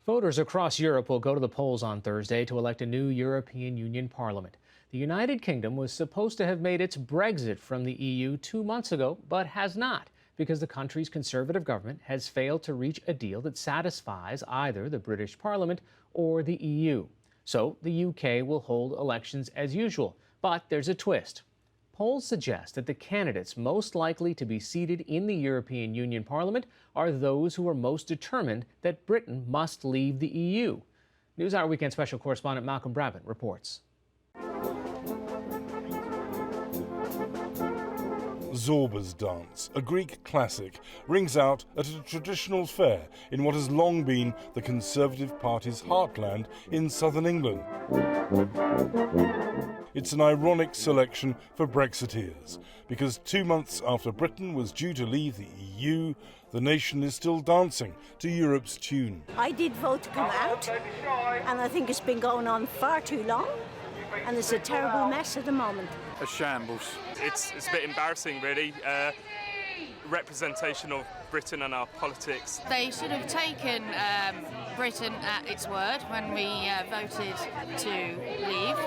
Voters across Europe will go to the polls on Thursday to elect a new European Union Parliament. The United Kingdom was supposed to have made its Brexit from the EU 2 months ago, but has not, because the country's Conservative government has failed to reach a deal that satisfies either the British Parliament or the EU. So the UK will hold elections as usual, but there's a twist. Polls suggest that the candidates most likely to be seated in the European Union Parliament are those who are most determined that Britain must leave the EU. NewsHour Weekend Special Correspondent Malcolm Brabant reports. Zorba's Dance, a Greek classic, rings out at a traditional fair in what has long been the Conservative Party's heartland in southern England. It's an ironic selection for Brexiteers, because 2 months after Britain was due to leave the EU, the nation is still dancing to Europe's tune. I did vote to come out, and I think it's been going on far too long, and it's a terrible mess at the moment. A shambles. It's a bit embarrassing, really. Representation of Britain and our politics. They should have taken Britain at its word when we voted to leave.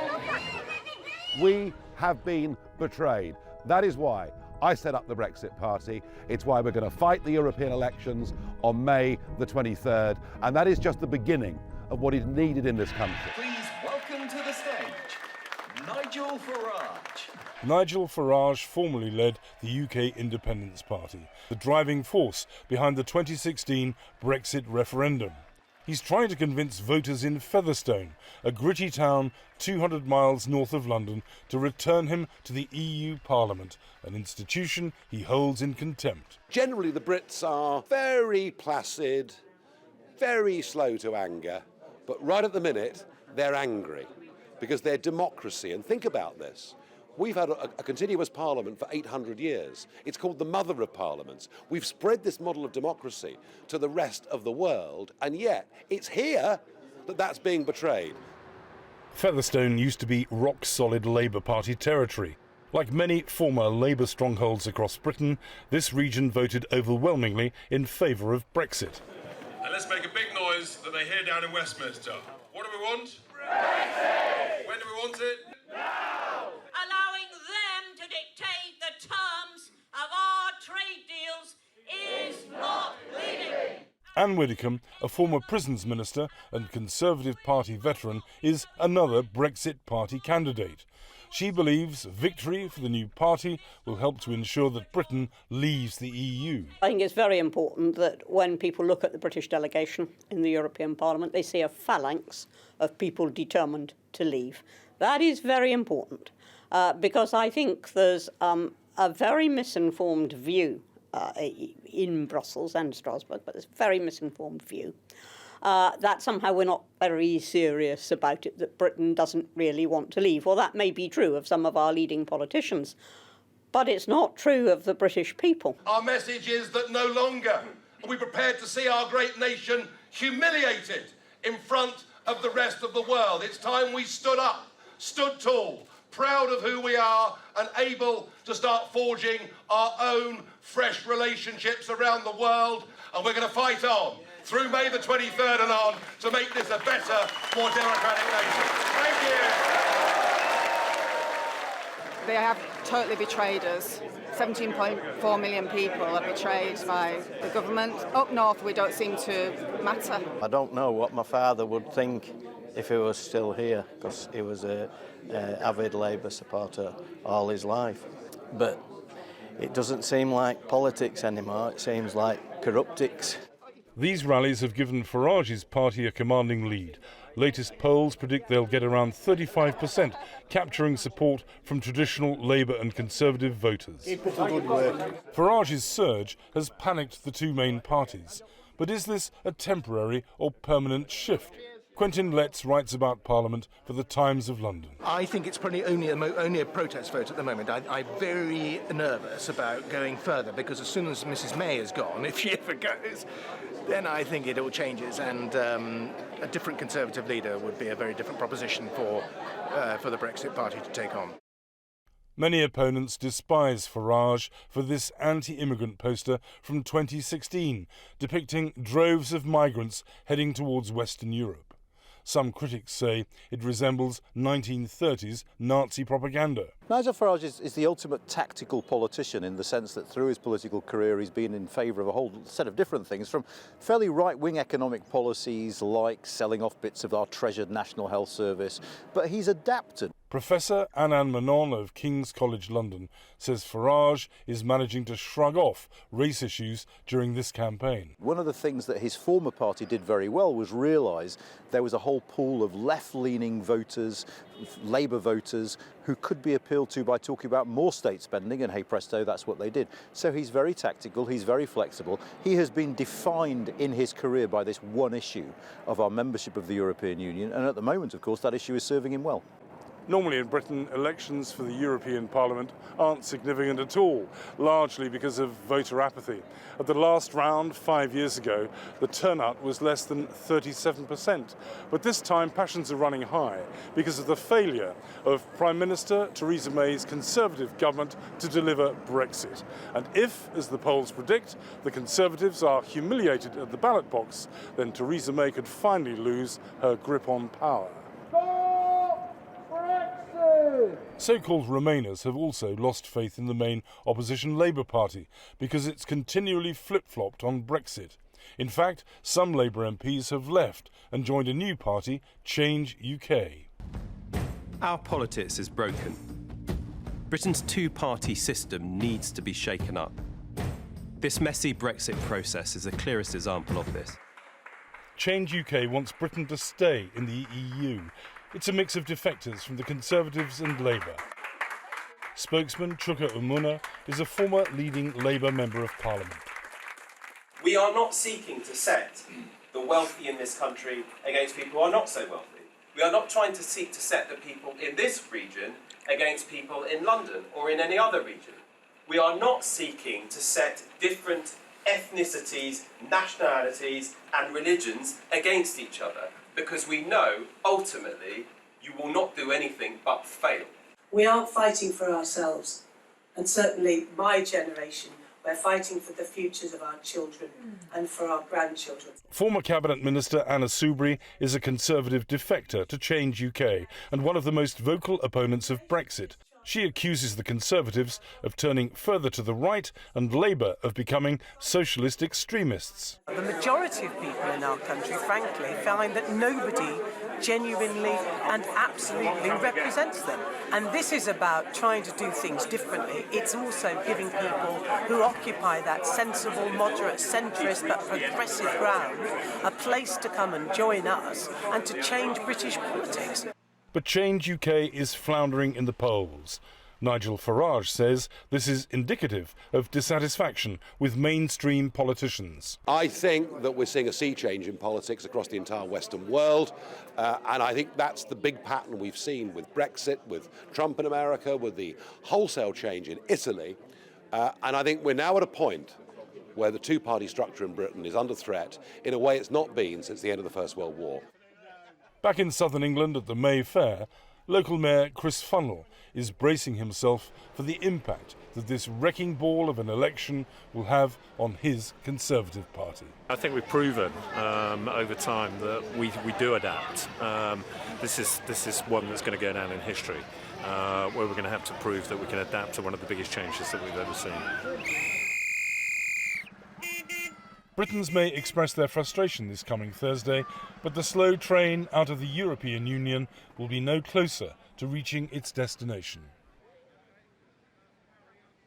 We have been betrayed. That is why I set up the Brexit Party. It's why we're going to fight the European elections on May the 23rd. And that is just the beginning of what is needed in this country. Please welcome to the stage, Nigel Farage. Nigel Farage formerly led the UK Independence Party, the driving force behind the 2016 Brexit referendum. He's trying to convince voters in Featherstone, a gritty town 200 miles north of London, to return him to the EU Parliament, an institution he holds in contempt. Generally, the Brits are very placid, very slow to anger, but right at the minute, they're angry because they're democracy. And think about this. We've had a continuous parliament for 800 years. It's called the mother of parliaments. We've spread this model of democracy to the rest of the world, and yet it's here that that's being betrayed. Featherstone used to be rock-solid Labour Party territory. Like many former Labour strongholds across Britain, this region voted overwhelmingly in favour of Brexit. And let's make a big noise that they hear down in Westminster. What do we want? Brexit! When do we want it? Now! Allowing them to dictate the terms of our trade deals is not leaving. Anne Widdecombe, a former prisons minister and Conservative Party veteran, is another Brexit Party candidate. She believes victory for the new party will help to ensure that Britain leaves the EU. I think it's very important that when people look at the British delegation in the European Parliament, they see a phalanx of people determined to leave. That is very important because I think there's a very misinformed view in Brussels and Strasbourg, but there's a very misinformed view that somehow we're not very serious about it, that Britain doesn't really want to leave. Well, that may be true of some of our leading politicians, but it's not true of the British people. Our message is that no longer are we prepared to see our great nation humiliated in front of the rest of the world. It's time we stood up, stood tall, proud of who we are and able to start forging our own fresh relationships around the world. And we're going to fight on through May the 23rd and on to make this a better, more democratic nation. Thank you. They have totally betrayed us. 17.4 million people are betrayed by the government. Up north, we don't seem to matter. I don't know what my father would think if he was still here, because he was an avid Labour supporter all his life. But it doesn't seem like politics anymore, it seems like corruptics. These rallies have given Farage's party a commanding lead. Latest polls predict they'll get around 35%, capturing support from traditional Labour and Conservative voters. Keep up the good work. Farage's surge has panicked the two main parties. But is this a temporary or permanent shift? Quentin Letts writes about Parliament for the Times of London. I think it's probably only a protest vote at the moment. I'm very nervous about going further because as soon as Mrs May is gone, if she ever goes, then I think it all changes and a different Conservative leader would be a very different proposition for the Brexit Party to take on. Many opponents despise Farage for this anti-immigrant poster from 2016, depicting droves of migrants heading towards Western Europe. Some critics say it resembles 1930s Nazi propaganda. Nigel Farage is the ultimate tactical politician in the sense that through his political career he's been in favour of a whole set of different things, from fairly right-wing economic policies like selling off bits of our treasured National Health Service, but he's adapted. Professor Anand Menon of King's College London says Farage is managing to shrug off race issues during this campaign. One of the things that his former party did very well was realise there was a whole pool of left-leaning voters, Labour voters, who could be appealed to by talking about more state spending, and hey presto, that's what they did. So he's very tactical, he's very flexible. He has been defined in his career by this one issue of our membership of the European Union, and at the moment, of course, that issue is serving him well. Normally in Britain, elections for the European Parliament aren't significant at all, largely because of voter apathy. At the last round 5 years ago, the turnout was less than 37%. But this time, passions are running high because of the failure of Prime Minister Theresa May's Conservative government to deliver Brexit. And if, as the polls predict, the Conservatives are humiliated at the ballot box, then Theresa May could finally lose her grip on power. So-called Remainers have also lost faith in the main opposition Labour Party because it's continually flip-flopped on Brexit. In fact, some Labour MPs have left and joined a new party, Change UK. Our politics is broken. Britain's two-party system needs to be shaken up. This messy Brexit process is the clearest example of this. Change UK wants Britain to stay in the EU. It's a mix of defectors from the Conservatives and Labour. Spokesman Chuka Umunna is a former leading Labour Member of Parliament. We are not seeking to set the wealthy in this country against people who are not so wealthy. We are not trying to seek to set the people in this region against people in London or in any other region. We are not seeking to set different ethnicities, nationalities and religions against each other, because we know, ultimately, you will not do anything but fail. We aren't fighting for ourselves, and certainly my generation, we're fighting for the futures of our children and for our grandchildren. Former Cabinet Minister Anna Soubry is a Conservative defector to Change UK and one of the most vocal opponents of Brexit. She accuses the Conservatives of turning further to the right and Labour of becoming socialist extremists. The majority of people in our country, frankly, find that nobody genuinely and absolutely represents them. And this is about trying to do things differently. It's also giving people who occupy that sensible, moderate, centrist but progressive ground a place to come and join us and to change British politics. But Change UK is floundering in the polls. Nigel Farage says this is indicative of dissatisfaction with mainstream politicians. I think that we're seeing a sea change in politics across the entire Western world, and I think that's the big pattern we've seen with Brexit, with Trump in America, with the wholesale change in Italy, and I think we're now at a point where the two-party structure in Britain is under threat in a way it's not been since the end of the First World War. Back in southern England at the May Fair, local Mayor Chris Funnell is bracing himself for the impact that this wrecking ball of an election will have on his Conservative Party. I think we've proven over time that we do adapt. This is one that's going to go down in history, where we're going to have to prove that we can adapt to one of the biggest changes that we've ever seen. Britons may express their frustration this coming Thursday, but the slow train out of the European Union will be no closer to reaching its destination.